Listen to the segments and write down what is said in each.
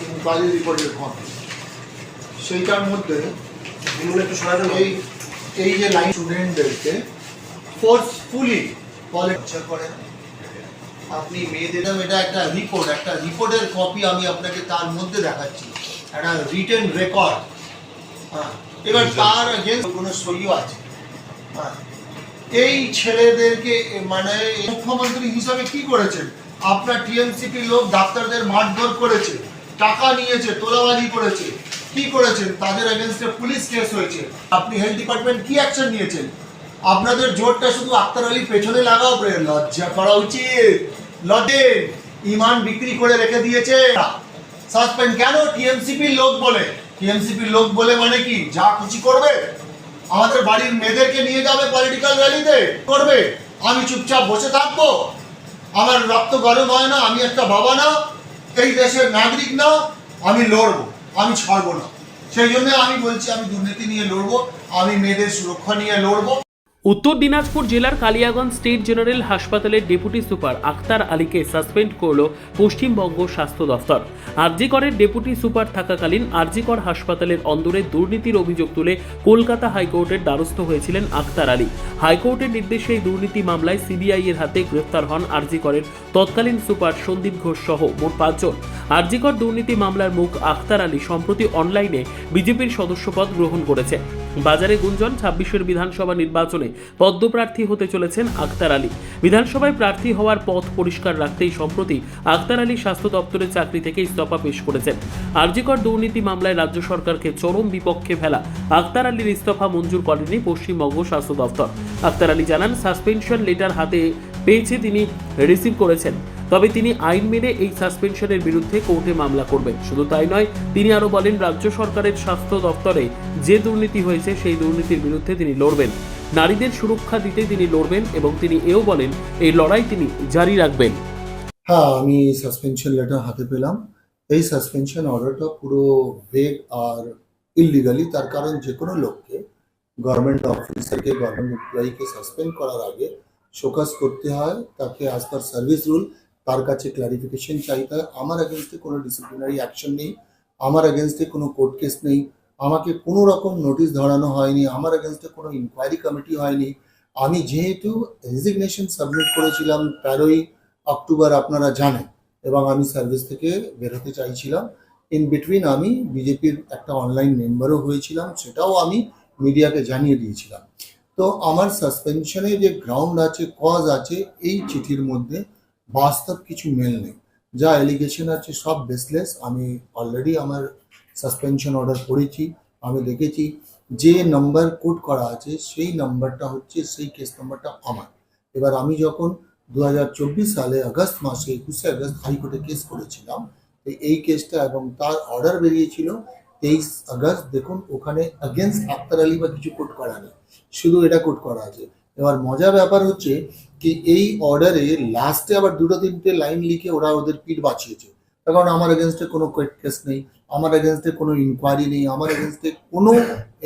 Inquiry রিপোর্টের copy, সেইটার মধ্যে এই যে লাইন স্টুডেন্টদেরকে ফোর্সফুলি কলেকচার করে আপনি মেয়েদের, এটা একটা রিপোর্টের কপি আমি আপনাকে তার মধ্যে দেখাচ্ছি, একটা রিটেন রেকর্ড। এবার তার এগেন্স্ট কোনো সইও আছে। এই ছেলেদেরকে মানে মুখ্যমন্ত্রী হিসাবে কি করেছেন? আপনার টিএমসিপি লোক ডাক্তারদের মারধর করেছে, টাকা নিয়েছে, তোলাবাজি করেছে, কি করেছেন? তাদের এগেনস্টে পুলিশ কেস হয়েছে। আপনি হেলথ ডিপার্টমেন্ট কি অ্যাকশন নিয়েছেন? আপনাদের জোরটা শুধু আক্তার আলী পেছনে লাগাও, লজ্জা করা উচিত। লজ্জে ইমান বিক্রি করে রেখে দিয়েছে। সাসপেন্ড কেন? টিএমসিপির লোক বলে। টিএমসিপির লোক বলে মানে কি? যা খুশি করবে, আমাদের বাড়ির মেয়েদেরকে নিয়ে যাবে পলিটিক্যাল র্যালিতে, করবে। আমি চুপচাপ বসে থাকবো? আমার রক্ত গরম হয় না? আমি একটা বাবা না? এই দেশের নাগরিক না? আমি লড়বো, আমি ছাড়বো না। সেই জন্য আমি বলছি, আমি দুর্নীতি নিয়ে লড়বো, আমি মেয়েদের সুরক্ষা নিয়ে লড়বো। উত্তর দিনাজপুর জেলার কালিয়াগঞ্জ স্টেট জেনারেল হাসপাতালের ডেপুটি সুপার আক্তার আলীকে সাসপেন্ড করল পশ্চিমবঙ্গ স্বাস্থ্য দফতর। আরজিকরের ডেপুটি সুপার থাকাকালীন আরজিকর হাসপাতালের অন্দরে দুর্নীতির অভিযোগ তুলে কলকাতা হাইকোর্টের দ্বারস্থ হয়েছিলেন আক্তার আলী। হাইকোর্টের নির্দেশে এই দুর্নীতি মামলায় সিবিআই এর হাতে গ্রেফতার হন আরজিকরের তৎকালীন সুপার সন্দীপ ঘোষ সহ মোট 5 জন। আরজিকর দুর্নীতি মামলার মুখ আক্তার আলী সম্প্রতি অনলাইনে বিজেপির সদস্যপদ গ্রহণ করেছে। বাজারে গুঞ্জন 26-এর বিধানসভা নির্বাচনে পদ্মপ্রার্থী হতে চলেছেন আক্তার আলী। বিধানসভায় প্রার্থী হওয়ার পথ পরিষ্কার রাখতেই সম্প্রতি আক্তার আলী স্বাস্থ্য দপ্তরের চাকরি থেকে ইস্তফা পেশ করেছেন। আরজিকর দুর্নীতি মামলায় রাজ্য সরকারকে চরম বিপক্ষে ফেলা আক্তার আলীর ইস্তফা মঞ্জুর করেনি পশ্চিমবঙ্গ স্বাস্থ্য দপ্তর। আক্তার আলী জানান, সাসপেনশন লেটার হাতে পেয়েছে, তিনি রিসিভ করেছেন, তবে তিনি আইন মেনে এই সাসপেনশনের বিরুদ্ধে কোর্টে মামলা করবেন। শুধু তাই নয়, তিনি আরো বলেন, রাজ্য সরকারের স্বাস্থ্য দপ্তরে যে দুর্নীতি হয়েছে সেই দুর্নীতির বিরুদ্ধে তিনি লড়বেন, নারীদের সুরক্ষা দিতে তিনি লড়বেন এবং তিনি এও বলেন এই লড়াই তিনি জারি রাখবেন। হ্যাঁ, আমি সাসপেনশন লেটার হাতে পেলাম। এই সাসপেনশন অর্ডারটা পুরো ভেগ আর ইললিগালি। তার কারণ যে কোনো লোককে, গভর্নমেন্ট অফিসারকে, গভর্নমেন্ট এমপ্লয়িকে সাসপেন্ড করার আগে শোকজ করতে হয়, তাকে অ্যাজ পার সার্ভিস রুল তার কাছে ক্লারিফিকেশন চাইতে হয়। আমার এগেনস্টে কোনো ডিসিপ্লিনারি অ্যাকশন নেই, আমার এগেনস্টে কোনো কোর্ট কেস নেই, আমাকে কোনো রকম নোটিশ ধরানো হয়নি, আমার এগেনস্টে কোনো ইনকোয়ারি কমিটি হয়নি। আমি যেহেতু রেজিগনেশন সাবমিট করেছিলাম 13ই অক্টোবর, আপনারা জানেন, এবং আমি সার্ভিস থেকে বেরোতে চাইছিলাম। ইন বিটুইন আমি বিজেপির একটা অনলাইন মেম্বারও হয়েছিলাম, সেটাও আমি মিডিয়াকে জানিয়ে দিয়েছিলাম। তো আমার সাসপেনশনের যে গ্রাউন্ড আছে, কজ আছে, এই চিঠির মধ্যে বাস্তব কিছু মেল নেই। যা এলিগেশন আছে সব বেসলেস। আমি অলরেডি আমার সাসপেনশন অর্ডার করেছি। আমি দেখেছি যে নাম্বার কোড করা আছে সেই নাম্বারটা হচ্ছে, সেই কেস নাম্বারটা আমার। এবার আমি যখন 2024 সালে আগস্ট মাসে 21শে আগস্ট হাইকোর্টে কেস করেছিলাম, এই কেসটা এবং তার অর্ডার বেরিয়েছিল 23 আগস্ট। দেখুন, ওখানে এগেনস্ট আক্তার আলী বা কিছু কোড করা নেই, শুধু এটা কোড করা আছে। এবার মজার ব্যাপার হচ্ছে কি, এই অর্ডারে লাস্টে আবার 2-3টে লাইন লিখে ওরা ওদের পিঠ বাঁচিয়েছে। কারণ আমার এগেনস্টে কোনো কেস নেই, আমার এগেনস্টে কোনো ইনকোয়ারি নেই, আমার এগেনস্টে কোনো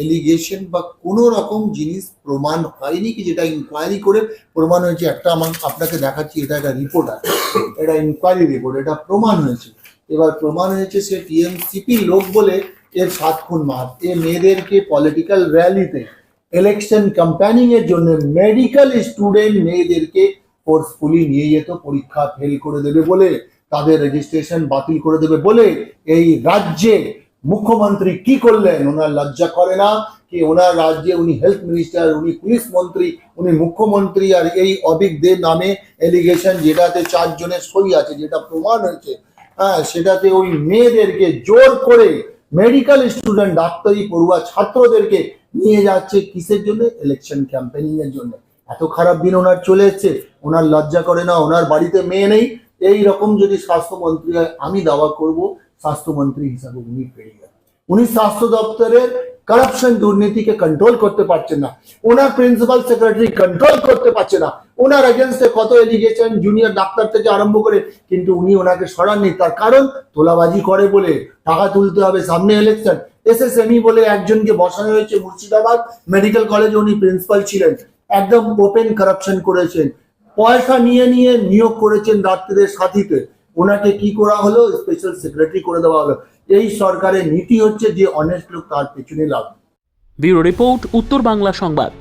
এলিগেশন বা কোনো রকম জিনিস প্রমাণ হয়নি কি যেটা ইনকোয়ারি করে প্রমাণ হয়েছে। একটা আমার আপনাকে দেখাচ্ছি, এটা একটা রিপোর্ট আছে, এটা ইনকোয়ারি রিপোর্ট, এটা প্রমাণ হয়েছে। এবার প্রমাণ হয়েছে সে টিএমসিপি লোক বলে এর 7 খুন মার। এ মেয়েদেরকে পলিটিক্যাল র্যালিতে, ইলেকশন ক্যাম্পেনিং এর জন্য মেডিকেল স্টুডেন্ট মেয়েদেরকে ফোর্সফুলি নিয়ে যেত, পরীক্ষা ফেল করে দেবে বলে, তাদের রেজিস্ট্রেশন বাতিল করে দেবে বলে। এই রাজ্যে মুখ্যমন্ত্রী কি করলেন? ওনার লজ্জা করে না কি? ওনার রাজ্যে উনি হেলথ মিনিস্টার, উনি পুলিশ মন্ত্রী, উনি মুখ্যমন্ত্রী, আর এই অবিক দে নামে এলিগেশন, যেটাতে 4 জনের সই আছে, যেটা প্রমাণ হয়েছে, হ্যাঁ, সেটাতে ওই মেয়েদেরকে জোর করে মেডিকেল স্টুডেন্ট, ডাক্তারি পড়ুয়া ছাত্রদেরকে নিয়ে যাচ্ছে কিসের জন্য? ইলেকশন ক্যাম্পেনিং এর জন্য। এত খারাপ দিন ওনার চলে এসছে, ওনার লজ্জা করে না? ওনার বাড়িতে মেয়ে নেই? এই রকম যদি স্বাস্থ্যমন্ত্রী হয়, আমি দাওয়া করব স্বাস্থ্যমন্ত্রী হিসাবে উনি পেয়ে যাবেন। উনি স্বাস্থ্য দপ্তরের করাপশন, দুর্নীতিকে কন্ট্রোল করতে পারছেন না, ওনার প্রিন্সিপাল সেক্রেটারি কন্ট্রোল করতে পারছে না, ওনার এগেনস্টে কত এলিগেশন জুনিয়র ডাক্তার থেকে আরম্ভ করে, কিন্তু উনি ওনাকে সরাননি। তার কারণ তোলাবাজি করে বলে, টাকা তুলতে হবে, সামনে ইলেকশন। এসএসএমই বলে একজনকে বসানো হয়েছে মুর্শিদাবাদ মেডিকেল কলেজে, উনি প্রিন্সিপাল ছিলেন, একদম ওপেন কারাপশন করেছেন, পয়সা নিয়ে নিয়োগ করেছেন ডাক্তারদের সাথীতে। ওনাকে কি করা হলো, স্পেশাল সেক্রেটারি করে দেওয়া হলো। এই সরকারের নীতি হচ্ছে যে অনেস্ট লোক তার পেছনে লাভ। ব্যুরো রিপোর্ট, উত্তর বাংলা সংবাদ।